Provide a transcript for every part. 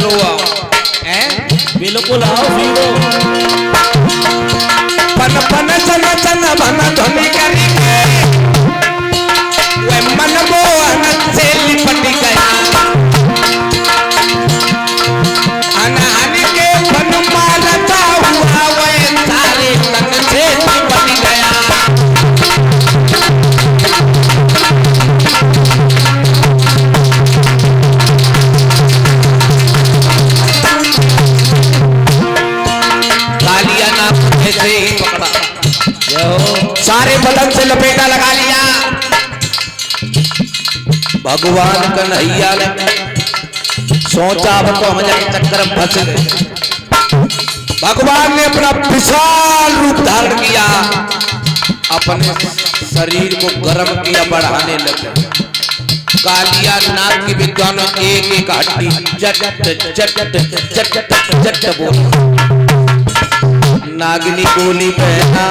चलो आओ बिल्कुल आओ हीरो पन पन चन चन बन ध्वनि करके वे मन मोहन से लिपट गया अनहन के बन मारता हुआ वे सारे तन से लिपट गया कालिया नाम से ही पकड़ा सारे बदन से लपेटा लगा लिया भगवान कन्हैया ने सोचा अब तो हम चक्कर फंस गए भगवान ने अपना विशाल रूप धारण किया अपने शरीर को गर्म किया बढ़ाने लगे कालिया नाग की विद्वानों एक एक हड्डी जट जट जट जट बोली नागिनी बोली बहना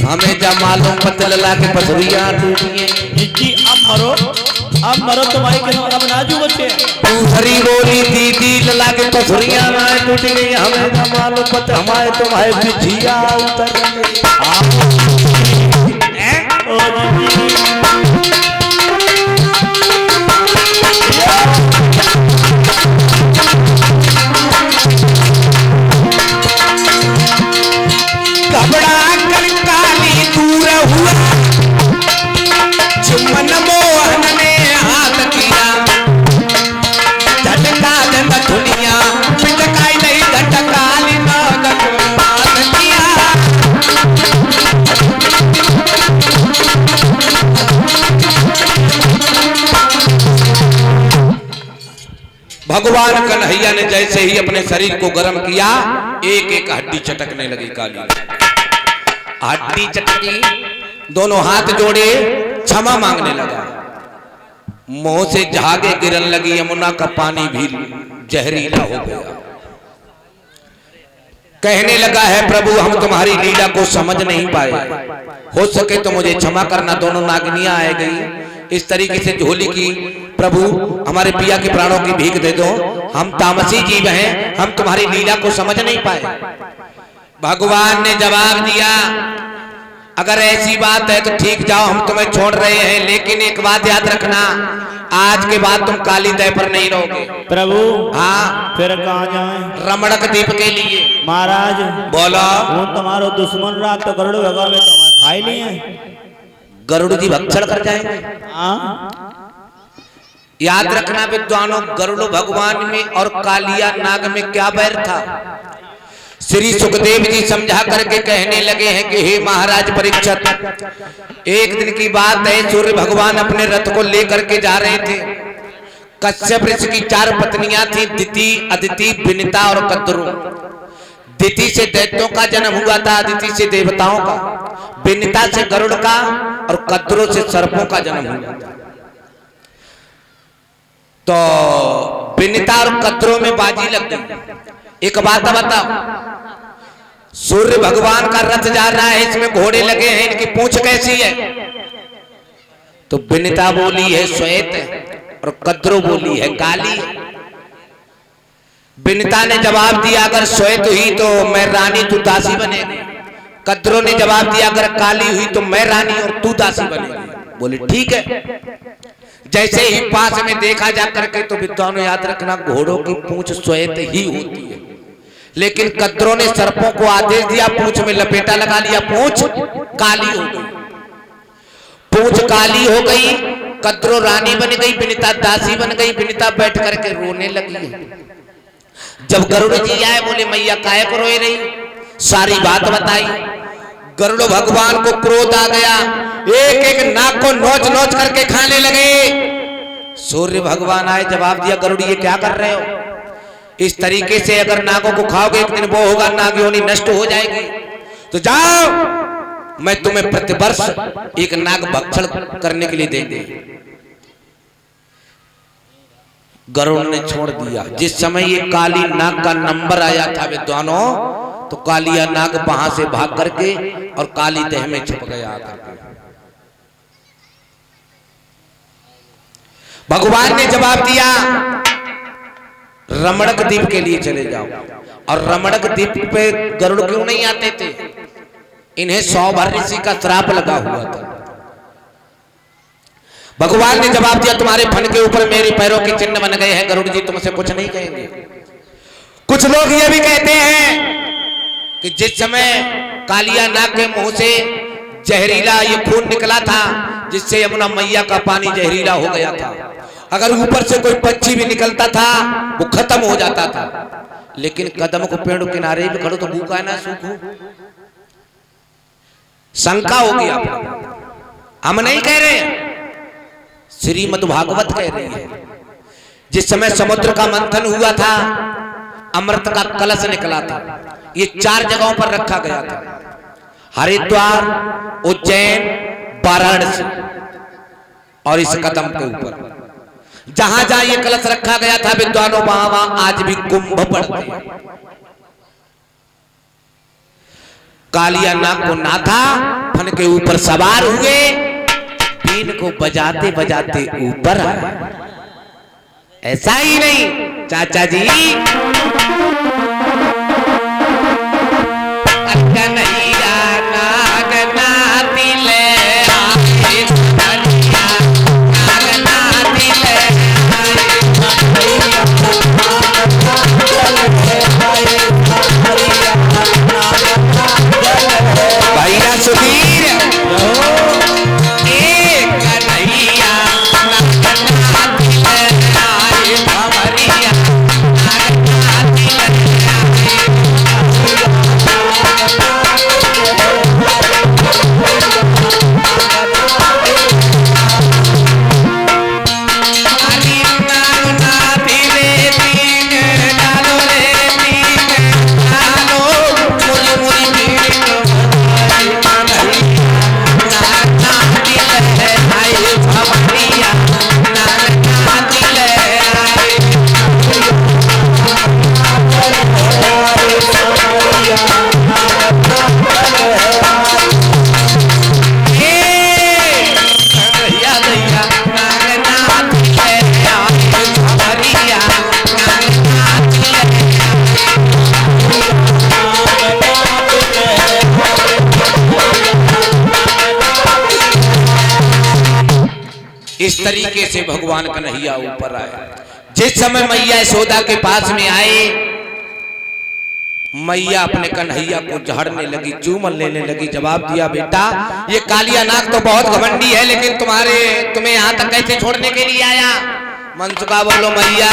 हमें जा मालूम पता लगा के पथरिया टूटी जी अब मरो तुम्हारी के अब नाजू बच्चे दूसरी बोली दीदी लला के पथरिया टूट गई हमें जा मालूम पता हमारे तुम्हारे बिछिया उतर घबरा कर काली दूर हुआ चुम्बन मोहन ने हाथ किया झटका दे दुनिया पिटकाई नहीं झटकाली नाग हाथ किया भगवान कन्हैया ने जैसे ही अपने शरीर को गर्म किया एक एक हड्डी चटकने लगी काली हड्डी चटकी दोनों हाथ जोड़े क्षमा मांगने लगा मुंह से झागे गिरन लगी यमुना का पानी भी जहरीला हो गया कहने लगा है प्रभु हम तुम्हारी लीला को समझ नहीं पाए हो सके तो मुझे क्षमा करना दोनों नागिनियां आ गई इस तरीके से झोली की प्रभु हमारे पिया के प्राणों की भीख दे दो हम तामसी जीव हैं हम तुम्हारी लीला को समझ नहीं पाए भगवान ने जवाब दिया अगर ऐसी बात है तो ठीक जाओ हम तुम्हें छोड़ रहे हैं लेकिन एक बात याद रखना आज के बाद तुम काली दह पर नहीं रहोगे प्रभु हाँ फिर कहाँ जाएं रमणक द्वीप के लिए महाराज बोलो वो तुम्हारो दुश्मन रात तो गरुड़ भगवान में तुम्हें खाई लिए गरुड़ जी भक्षण कर जाएंगे हाँ याद रखना विद्वानों गरुड़ भगवान में और कालिया नाग में क्या बैर था श्री सुखदेव जी समझा करके कहने लगे हैं कि हे महाराज परीक्षित एक दिन की बात है सूर्य भगवान अपने रथ को लेकर के जा रहे थे कश्यप ऋषि की 4 पत्नियां थी दिति अदिति विनिता और कद्रू दिति से दैत्यों का जन्म हुआ था अदिति से देवताओं का विनिता से गरुड़ का और कद्रू से सर्पों का जन्म हुआ तो विनिता और कद्रू में बाजी लग गई एक बात बताओ सूर्य भगवान का रथ जा रहा है इसमें घोड़े लगे हैं इनकी पूंछ कैसी है तो विनिता बोली है श्वेत और कद्रू बोली है काली विनिता ने जवाब दिया अगर श्वेत हुई तो मैं रानी तू दासी बनेगी कद्रू ने जवाब दिया अगर काली हुई तो मैं रानी और तू दासी बनेगी बोले ठीक है जैसे ही पास में देखा जा करके तो विद्वानों याद रखना घोड़ों की पूंछ श्वेत ही होती है लेकिन कद्रों ने सर्पों को आदेश दिया पूंछ में लपेटा लगा लिया पूंछ काली हो गई पूंछ काली हो गई कद्रो रानी बन गई विनिता दासी बन गई विनिता बैठ करके रोने लगी जब गरुड़ जी आए बोले मैया काहे को रोए रही सारी बात बताई गरुड़ भगवान को क्रोध आ गया एक एक नाक को नोच नोच करके खाने लगे सूर्य भगवान आए जवाब दिया गरुड़ ये क्या कर रहे हो इस तरीके से अगर नागों को खाओगे एक दिन वो होगा नाग योनि नष्ट हो जाएगी तो जाओ मैं तुम्हें प्रतिवर्ष एक नाग भक्षण करने के लिए देंगे गरुड़ ने छोड़ दिया जिस समय ये काली नाग का नंबर आया था विद्वानों तो कालिया नाग वहां से भाग करके और काली देह में छुप गया भगवान ने जवाब दिया रमणक द्वीप के लिए चले जाओ। और रमणक द्वीप पे गरुड़ क्यों नहीं आते थे? इन्हें सौभर ऋषि का श्राप लगा हुआ था। भगवान ने जवाब दिया, तुम्हारे फन के ऊपर मेरे पैरों के चिन्ह बन गए हैं, गरुड़ जी तुमसे कुछ नहीं कहेंगे। कुछ लोग ये भी कहते हैं कि जिस समय कालिया नाग के मुंह से जहरीला ये खून निकला था, जिससे यमुना मैया का पानी जहरीला हो गया था, अगर ऊपर से कोई पक्षी भी निकलता था वो खत्म हो जाता था। लेकिन कदम को पेड़ किनारे भी खड़ो तो भूखा ना सूखो, शंका होगी आपको। हम नहीं कह रहे, श्रीमद् भागवत कह रही है। जिस समय समुद्र का मंथन हुआ था, अमृत का कलश निकला था, ये 4 जगहों पर रखा गया था, हरिद्वार, उज्जैन, वाराणसी और इस कदम के ऊपर। जहां जहां ये कलश रखा गया था विद्वानों, वहां वहां आज भी कुंभ पड़ते हैं। कालिया नाग को नाथा फन के ऊपर सवार हुए, बीन को बजाते बजाते ऊपर आए। ऐसा ही नहीं चाचा जी, कन्हैया नाग नाती ले आए, कन्हैया नाग नाती ले आए। भैया सुधीर इस तरीके से भगवान कन्हैया ऊपर आए। जिस समय मैया यशोदा के पास में आए, मैया अपने कन्हैया को झाड़ने लगी, चूमन लेने लगी। जवाब दिया, बेटा ये कालिया नाग तो बहुत घमंडी है, लेकिन तुम्हें यहाँ तक कैसे छोड़ने के लिए आया? मनसुखा बोलो, मैया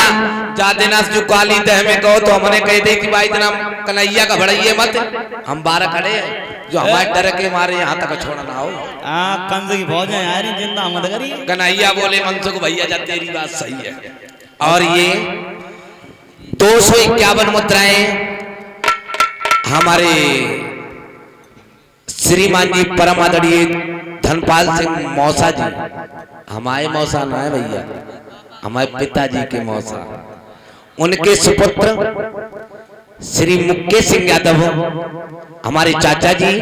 जादेनाथ जो काली दह में कहो तो हमने कह दी कि भाई जनाब कन्हैया का भड़ाइए मत, हम 12 खड़े हैं जो हमारे डर के मारे यहाँ तक छोड़ा ना हो। कंस की फौज है यार, जिंदा मत करी। कन्हैया बोले, मनसुख भैया जा तेरी बात सही है। और ये 251 मुद्राएं हमारे श्रीमान जी परम आदरणीय धनपाल सिंह मौसा जी, हमारे मौसा ना है भैया, हमारे पिताजी के मौसा, उनके सुपुत्र श्री मुकेश सिंह यादव हमारे चाचा जी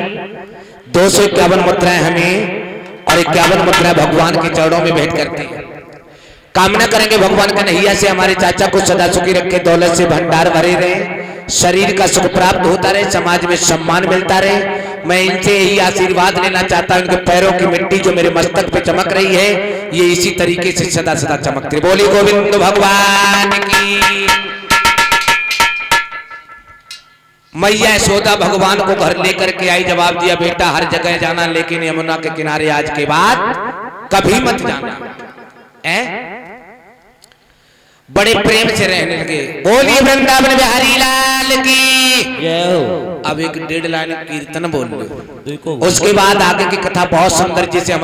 251 मुद्राएं हमें और 51 मुद्राएं भगवान के चरणों में भेंट करते हैं। कामना करेंगे भगवान कन्हैया से हमारे चाचा को सदा सुखी रखे, दौलत से भंडार भरे रहे, शरीर का सुख प्राप्त होता रहे, समाज में सम्मान मिलता रहे। मैं इनसे यही आशीर्वाद लेना चाहता हूं, इनके पैरों की मिट्टी जो मेरे मस्तक पे चमक रही है, ये इसी तरीके से सदा सदा चमकती रहे। बोली गोविंद भगवान की। मैया यशोदा भगवान को घर लेकर के आई। जवाब दिया, बेटा हर जगह जाना, लेकिन यमुना के किनारे आज के बाद कभी मत जाना। बड़े प्रेम से रहने लगे। बोलिए वृंदावन बिहारी लाल की। अब एक 1.5 लाइन कीर्तन बोल लो, उसके बाद आगे की कथा बहुत सुंदर, जिसे हम